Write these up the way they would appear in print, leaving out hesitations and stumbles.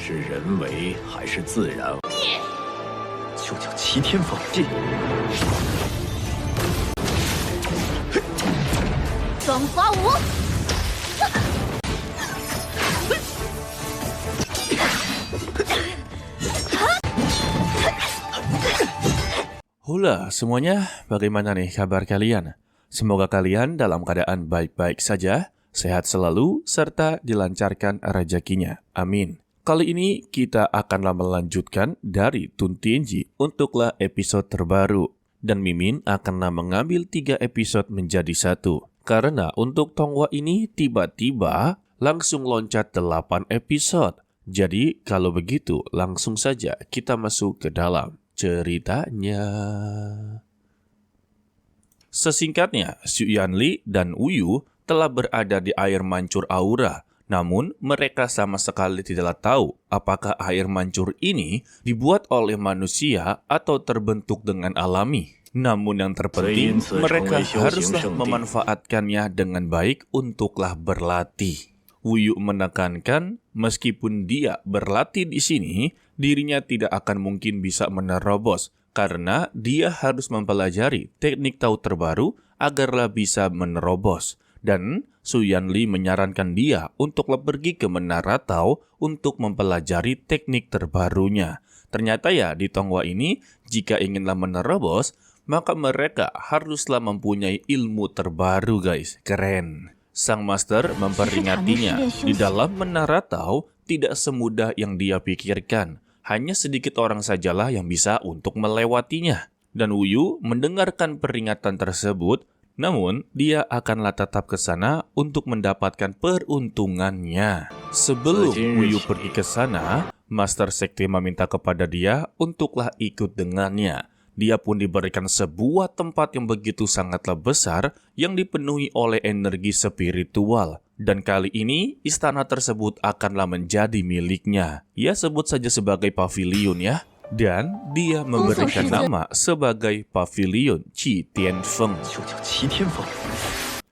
是人为还是自然？就叫齐天放地。双花舞。 Hula semuanya, bagaimana nih kabar kalian? Semoga kalian dalam keadaan baik-baik saja, sehat selalu, serta dilancarkan rezekinya. Amin. Kali ini kita akanlah melanjutkan dari Tun Tianji untuklah episode terbaru. Dan Mimin akanlah mengambil 3 episode menjadi 1. Karena untuk Tonghua ini tiba-tiba langsung loncat 8 episode. Jadi kalau begitu langsung saja kita masuk ke dalam ceritanya. Sesingkatnya, Xu Yanli dan Uyu telah berada di air mancur aura. Namun, mereka sama sekali tidak tahu apakah air mancur ini dibuat oleh manusia atau terbentuk dengan alami. Namun yang terpenting, mereka haruslah memanfaatkannya dengan baik untuklah berlatih. Uyu menekankan, meskipun dia berlatih di sini, dirinya tidak akan mungkin bisa menerobos karena dia harus mempelajari teknik tahu terbaru agarlah bisa menerobos. Dan Xu Yanli menyarankan dia untuklah pergi ke Menara Tao untuk mempelajari teknik terbarunya. Ternyata ya di Tonghua ini, jika inginlah menerobos, maka mereka haruslah mempunyai ilmu terbaru guys. Keren. Sang master memperingatinya, di dalam Menara Tao tidak semudah yang dia pikirkan. Hanya sedikit orang sajalah yang bisa untuk melewatinya. Dan Uyu mendengarkan peringatan tersebut, namun dia akanlah tetap ke sana untuk mendapatkan peruntungannya. Sebelum Uyu pergi ke sana, Master Sekte meminta kepada dia untuklah ikut dengannya. Dia pun diberikan sebuah tempat yang begitu sangatlah besar yang dipenuhi oleh energi spiritual. Dan kali ini istana tersebut akanlah menjadi miliknya. Ia sebut saja sebagai pavilion ya. Dan dia memberikan nama sebagai pavilion Qi Tianfeng.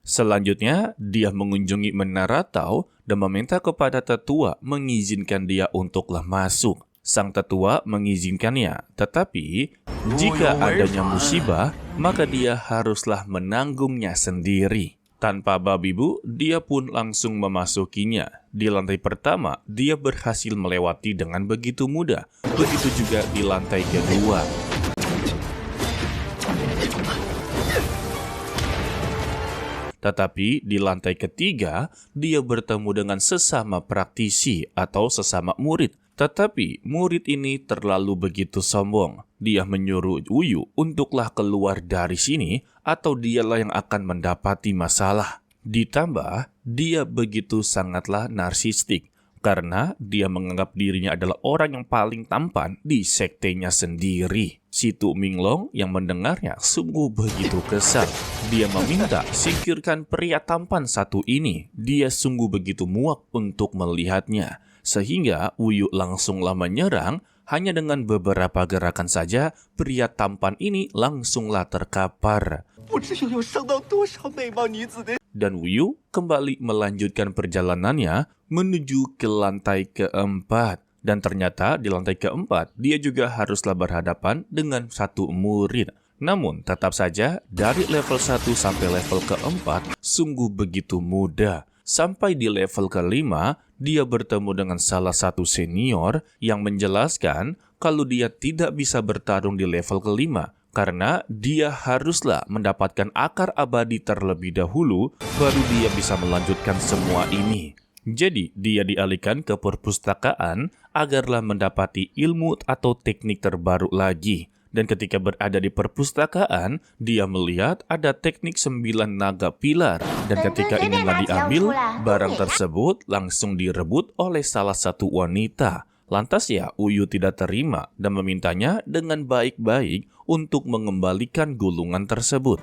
Selanjutnya, dia mengunjungi Menara Tao dan meminta kepada tetua mengizinkan dia untuklah masuk. Sang tetua mengizinkannya, tetapi jika adanya musibah, maka dia haruslah menanggungnya sendiri. Tanpa babi bu, dia pun langsung memasukinya. Di lantai pertama, dia berhasil melewati dengan begitu mudah. Begitu juga di lantai kedua. Tetapi di lantai ketiga, dia bertemu dengan sesama praktisi atau sesama murid. Tetapi murid ini terlalu begitu sombong. Dia menyuruh Uyu untuklah keluar dari sini atau dialah yang akan mendapati masalah. Ditambah, dia begitu sangatlah narsistik karena dia menganggap dirinya adalah orang yang paling tampan di sektenya sendiri. Si Tu Minglong yang mendengarnya sungguh begitu kesal. Dia meminta singkirkan pria tampan satu ini. Dia sungguh begitu muak untuk melihatnya. Sehingga Uyu langsunglah menyerang, hanya dengan beberapa gerakan saja, pria tampan ini langsunglah terkapar. Dan Uyu kembali melanjutkan perjalanannya menuju ke lantai keempat. Dan ternyata di lantai keempat, dia juga haruslah berhadapan dengan satu murid. Namun tetap saja dari level 1 sampai level keempat sungguh begitu mudah. Sampai di level kelima, dia bertemu dengan salah satu senior yang menjelaskan kalau dia tidak bisa bertarung di level kelima karena dia haruslah mendapatkan akar abadi terlebih dahulu baru dia bisa melanjutkan semua ini. Jadi, dia dialihkan ke perpustakaan agarlah mendapati ilmu atau teknik terbaru lagi. Dan ketika berada di perpustakaan, dia melihat ada teknik 9 naga pilar. Dan ketika inginlah diambil, barang tersebut langsung direbut oleh salah satu wanita. Lantas ya, Uyu tidak terima dan memintanya dengan baik-baik untuk mengembalikan gulungan tersebut.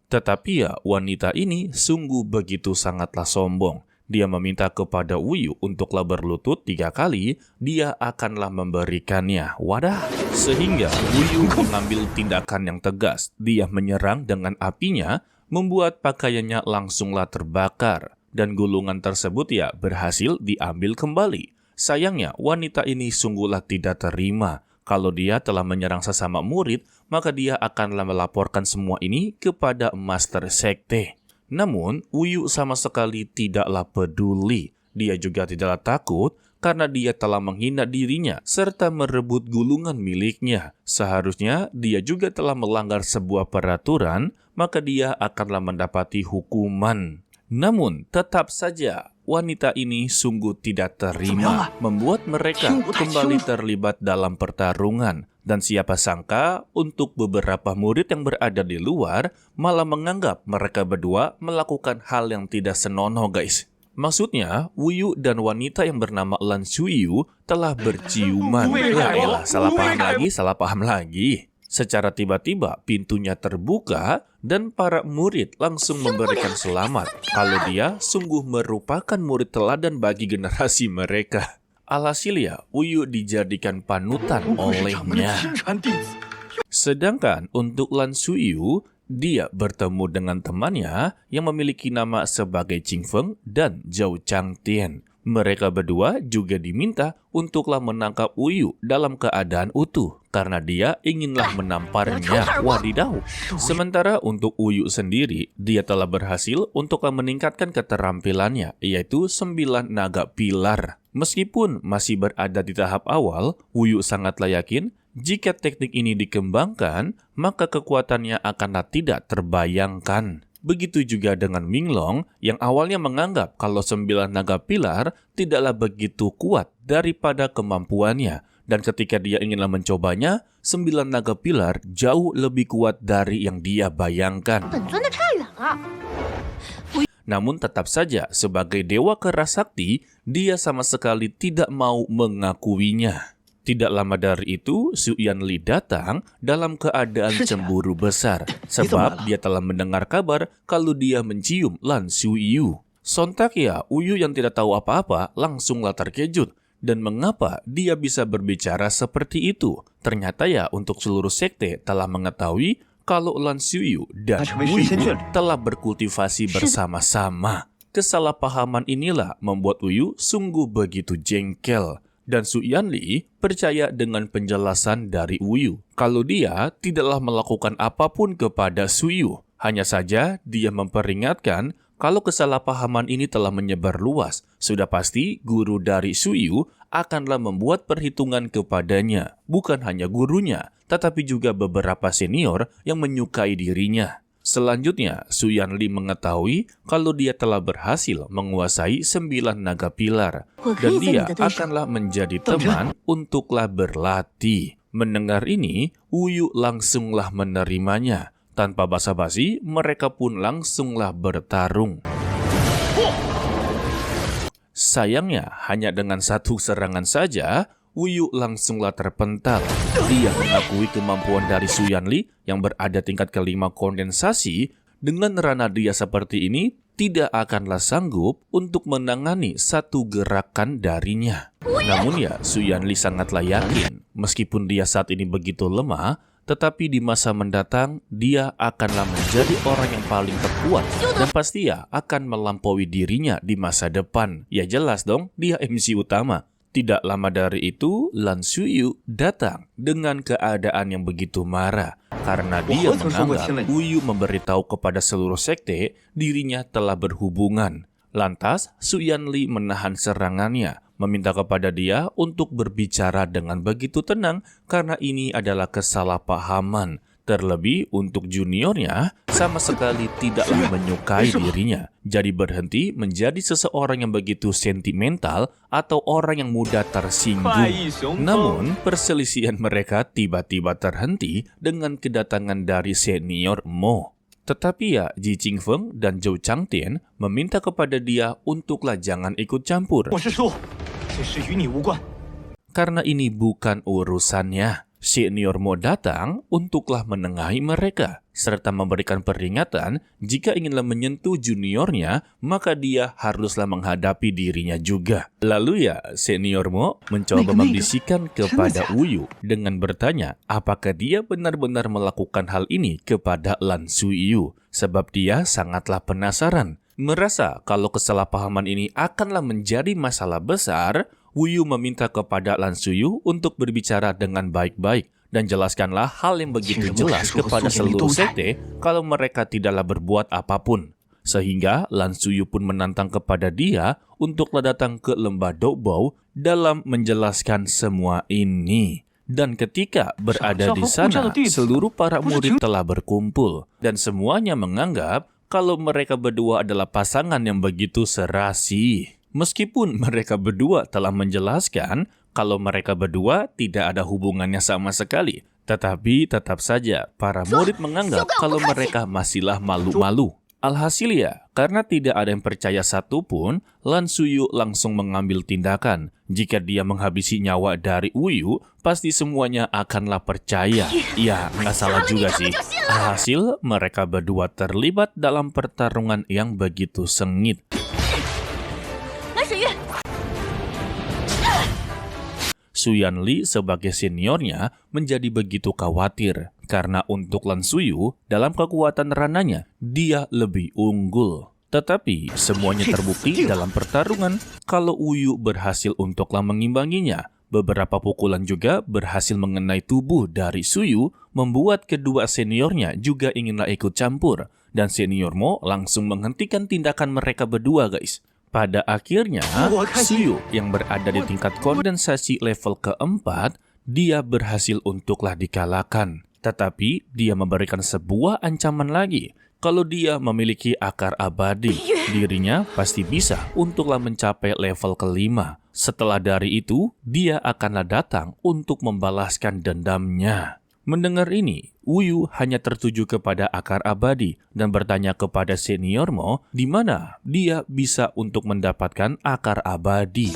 Tetapi ya, wanita ini sungguh begitu sangatlah sombong. Dia meminta kepada Uyu untuklah berlutut 3 kali, dia akanlah memberikannya. Wadah! Sehingga Uyu mengambil tindakan yang tegas. Dia menyerang dengan apinya, membuat pakaiannya langsunglah terbakar. dan gulungan tersebut ya berhasil diambil kembali. Sayangnya wanita ini sungguhlah tidak terima. Kalau dia telah menyerang sesama murid, maka dia akanlah melaporkan semua ini kepada Master Sekte. Namun, Wuyu sama sekali tidaklah peduli. Dia juga tidaklah takut karena dia telah menghina dirinya serta merebut gulungan miliknya. Seharusnya dia juga telah melanggar sebuah peraturan, maka dia akanlah mendapati hukuman. Namun, tetap saja wanita ini sungguh tidak terima, membuat mereka kembali terlibat dalam pertarungan. Dan siapa sangka untuk beberapa murid yang berada di luar malah menganggap mereka berdua melakukan hal yang tidak senonoh, guys. Maksudnya, Wuyu dan wanita yang bernama Lan Suyu telah berciuman. Yaelah, salah paham lagi. Secara tiba-tiba pintunya terbuka dan para murid langsung memberikan selamat kalau dia sungguh merupakan murid teladan bagi generasi mereka. Alhasil ya, Wuyu dijadikan panutan olehnya. Sedangkan untuk Lan Suyu, dia bertemu dengan temannya yang memiliki nama sebagai Qing Feng dan Zhou Changtian. Mereka berdua juga diminta untuklah menangkap Wuyu dalam keadaan utuh karena dia inginlah menamparnya. Wadidaw. Sementara untuk Wuyu sendiri, dia telah berhasil untuklah meningkatkan keterampilannya, yaitu 9 naga pilar. Meskipun masih berada di tahap awal, Wuyu sangatlah yakin jika teknik ini dikembangkan, maka kekuatannya akanlah tidak terbayangkan. Begitu juga dengan Minglong yang awalnya menganggap kalau 9 naga pilar tidaklah begitu kuat daripada kemampuannya. Dan ketika dia inginlah mencobanya, 9 naga pilar jauh lebih kuat dari yang dia bayangkan. Namun tetap saja sebagai dewa keras sakti, dia sama sekali tidak mau mengakuinya. Tidak lama dari itu, Xu Yanli datang dalam keadaan cemburu besar sebab dia telah mendengar kabar kalau dia mencium Lan Suyu. Sontak ya, Wuyu yang tidak tahu apa-apa langsunglah terkejut. Dan mengapa dia bisa berbicara seperti itu? Ternyata ya untuk seluruh sekte telah mengetahui kalau Lan Suyu dan Wuyu telah berkultivasi bersama-sama. Kesalahpahaman inilah membuat Wuyu sungguh begitu jengkel. Dan Xu Yanli percaya dengan penjelasan dari Wuyu kalau dia tidaklah melakukan apapun kepada Suyu. Hanya saja dia memperingatkan kalau kesalahpahaman ini telah menyebar luas, sudah pasti guru dari Suyu akanlah membuat perhitungan kepadanya. Bukan hanya gurunya, tetapi juga beberapa senior yang menyukai dirinya. Selanjutnya, Xu Yanli mengetahui kalau dia telah berhasil menguasai 9 naga pilar dan dia akanlah menjadi teman untuklah berlatih. Mendengar ini, Wuyu langsunglah menerimanya. Tanpa basa-basi, mereka pun langsunglah bertarung. Sayangnya, hanya dengan satu serangan saja, Wuyu langsunglah terpental. Dia mengakui kemampuan dari Xu Yanli yang berada tingkat kelima kondensasi. Dengan rana dia seperti ini, tidak akanlah sanggup untuk menangani satu gerakan darinya. Namun ya, Xu Yanli sangatlah yakin, meskipun dia saat ini begitu lemah, tetapi di masa mendatang, dia akanlah menjadi orang yang paling terkuat dan pasti ya akan melampaui dirinya di masa depan. Ya jelas dong, dia MC utama. Tidak lama dari itu, Lan Suyu datang dengan keadaan yang begitu marah karena dia menganggap Wuyu memberitahu kepada seluruh sekte dirinya telah berhubungan. Lantas, Xu Yanli menahan serangannya, meminta kepada dia untuk berbicara dengan begitu tenang karena ini adalah kesalahpahaman. Terlebih untuk juniornya sama sekali tidaklah menyukai dirinya. Jadi berhenti menjadi seseorang yang begitu sentimental atau orang yang mudah tersinggung. Namun perselisihan mereka tiba-tiba terhenti dengan kedatangan dari senior Mo. Tetapi ya Ji Qing Feng dan Zhou Changtian meminta kepada dia untuklah jangan ikut campur. Karena ini bukan urusannya. Senior Mo datang untuklah menengahi mereka, serta memberikan peringatan jika inginlah menyentuh juniornya, maka dia haruslah menghadapi dirinya juga. Lalu ya, Senior Mo mencoba membisikkan kepada Wuyu dengan bertanya apakah dia benar-benar melakukan hal ini kepada Lan Suyu, sebab dia sangatlah penasaran. Merasa kalau kesalahpahaman ini akanlah menjadi masalah besar, Wu Yu meminta kepada Lan Suyu untuk berbicara dengan baik-baik dan jelaskanlah hal yang begitu jelas kepada seluruh sekte kalau mereka tidaklah berbuat apapun. Sehingga Lan Suyu pun menantang kepada dia untuklah datang ke lembah Doubao dalam menjelaskan semua ini. Dan ketika berada di sana, seluruh para murid telah berkumpul dan semuanya menganggap kalau mereka berdua adalah pasangan yang begitu serasi. Meskipun mereka berdua telah menjelaskan kalau mereka berdua tidak ada hubungannya sama sekali, tetapi tetap saja para murid menganggap kalau mereka masihlah malu-malu. Alhasil ya, karena tidak ada yang percaya satupun, Lan Suyu langsung mengambil tindakan. Jika dia menghabisi nyawa dari Wu Yu, pasti semuanya akanlah percaya. Ya, nggak salah juga sih. Alhasil, mereka berdua terlibat dalam pertarungan yang begitu sengit. Su Yanli sebagai seniornya menjadi begitu khawatir karena untuk Lan Suyu dalam kekuatan rananya dia lebih unggul. Tetapi semuanya terbukti dalam pertarungan kalau Wu Yu berhasil untuklah mengimbanginya. Beberapa pukulan juga berhasil mengenai tubuh dari Su Yu, membuat kedua seniornya juga inginlah ikut campur. Dan senior Mo langsung menghentikan tindakan mereka berdua guys. Pada akhirnya, Su Yu yang berada di tingkat kondensasi level keempat, dia berhasil untuklah dikalahkan. Tetapi dia memberikan sebuah ancaman lagi. Kalau dia memiliki akar abadi, dirinya pasti bisa untuklah mencapai level kelima. Setelah dari itu, dia akanlah datang untuk membalaskan dendamnya. Mendengar ini, Wu Yu hanya tertuju kepada akar abadi dan bertanya kepada senior Mo di mana dia bisa untuk mendapatkan akar abadi.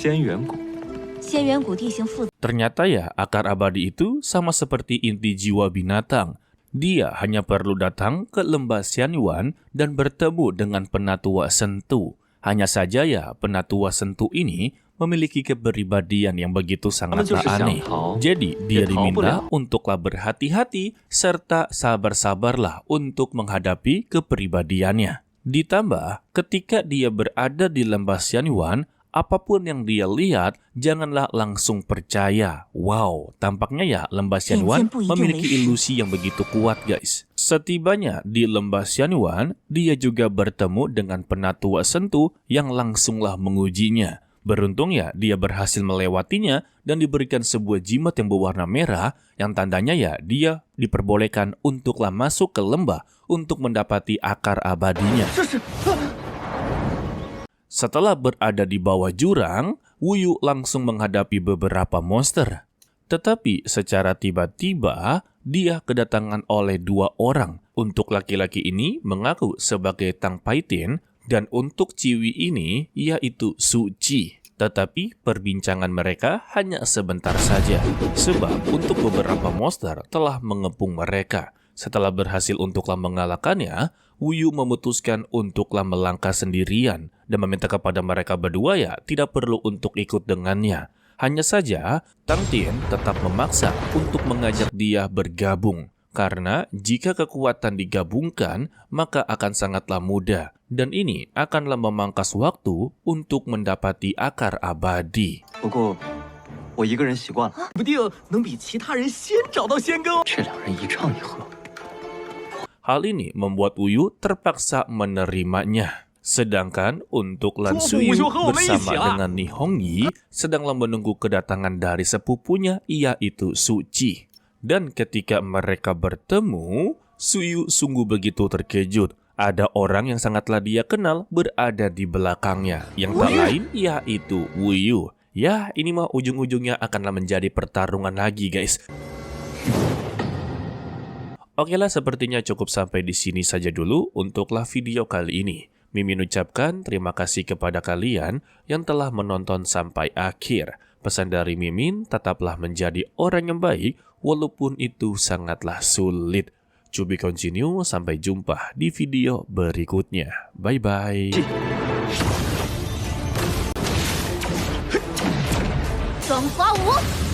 Ternyata ya, akar abadi itu sama seperti inti jiwa binatang. Dia hanya perlu datang ke lembah Xianyuan dan bertemu dengan penatua Sentu. Hanya saja ya, penatua Sentu ini memiliki kepribadian yang begitu sangatlah aneh. Jadi, dia diminta untuklah berhati-hati serta sabar-sabarlah untuk menghadapi kepribadiannya. Ditambah, ketika dia berada di lembah Xianyuan, apapun yang dia lihat, janganlah langsung percaya. Wow, tampaknya ya lembah Xianyuan memiliki ilusi yang begitu kuat guys. Setibanya di lembah Xianyuan, dia juga bertemu dengan penatua Sentu yang langsunglah mengujinya. Beruntung ya dia berhasil melewatinya dan diberikan sebuah jimat yang berwarna merah yang tandanya ya dia diperbolehkan untuklah masuk ke lembah untuk mendapati akar abadinya. Setelah berada di bawah jurang, Wu Yu langsung menghadapi beberapa monster. Tetapi secara tiba-tiba dia kedatangan oleh dua orang. Untuk laki-laki ini mengaku sebagai Tang Paitin dan untuk Ciwi ini yaitu Suci. Tetapi perbincangan mereka hanya sebentar saja. Sebab untuk beberapa monster telah mengepung mereka. Setelah berhasil untuklah mengalahkannya, Wu Yu memutuskan untuklah melangkah sendirian dan meminta kepada mereka berdua ya tidak perlu untuk ikut dengannya. Hanya saja, Tang Tien tetap memaksa untuk mengajak dia bergabung. Karena jika kekuatan digabungkan, maka akan sangatlah mudah. Dan ini akanlah memangkas waktu untuk mendapati akar abadi. Hal ini membuat Wu Yu terpaksa menerimanya. Sedangkan untuk Lan Suyu bersama dengan Ni Hongyi sedanglah menunggu kedatangan dari sepupunya yaitu Suci. Dan ketika mereka bertemu, Suyu sungguh begitu terkejut. Ada orang yang sangatlah dia kenal berada di belakangnya. Yang tak lain yaitu Wu Yu. Ya, ini mah ujung-ujungnya akanlah menjadi pertarungan lagi guys. Oke lah, sepertinya cukup sampai di sini saja dulu untuklah video kali ini. Mimin ucapkan terima kasih kepada kalian yang telah menonton sampai akhir. Pesan dari Mimin, tetaplah menjadi orang yang baik walaupun itu sangatlah sulit. To be continue, sampai jumpa di video berikutnya. Bye-bye. 双花舞。